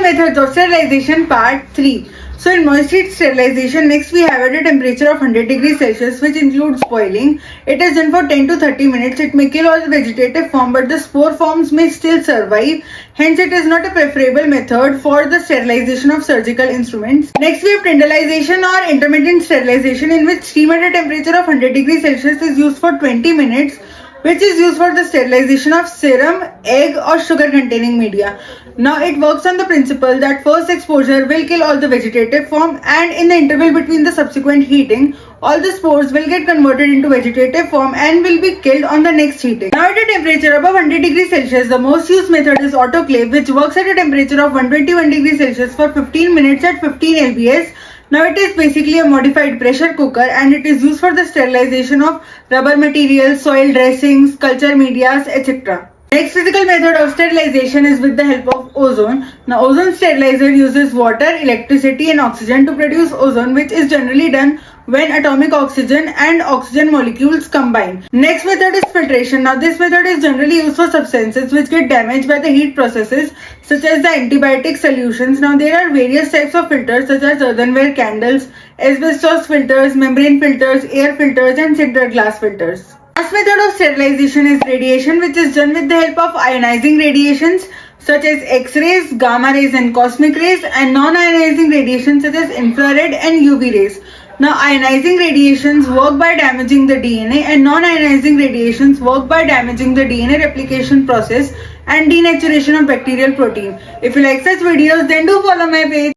methods of sterilization part 3. So in moist heat sterilization, next we have at a temperature of 100 degrees Celsius, which includes boiling. It is done for 10 to 30 minutes. It may kill all the vegetative form, but the spore forms may still survive. Hence, it is not a preferable method for the sterilization of surgical instruments. Next we have tyndallization or intermittent sterilization, in which steam at a temperature of 100 degrees Celsius is used for 20 minutes, which is used for the sterilization of serum, egg or sugar containing media. Now it works on the principle that first exposure will kill all the vegetative form, and in the interval between the subsequent heating, all the spores will get converted into vegetative form and will be killed on the next heating. Now at a temperature above 100 degrees Celsius, the most used method is autoclave, which works at a temperature of 121 degrees Celsius for 15 minutes at 15 lbs. Now it is basically a modified pressure cooker, and it is used for the sterilization of rubber materials, soil dressings, culture medias, etc. Next physical method of sterilization is with the help of ozone. Now ozone sterilizer uses water, electricity and oxygen to produce ozone, which is generally done when atomic oxygen and oxygen molecules combine. Next method is filtration. Now this method is generally used for substances which get damaged by the heat processes, such as the antibiotic solutions. Now there are various types of filters, such as earthenware candles, asbestos filters, membrane filters, air filters and sintered glass filters. Last method of sterilization is radiation, which is done with the help of ionizing radiations such as X-rays, gamma rays and cosmic rays, and non-ionizing radiations such as infrared and UV rays. Now ionizing radiations work by damaging the DNA, and non-ionizing radiations work by damaging the DNA replication process and denaturation of bacterial protein. If you like such videos, then do follow my page.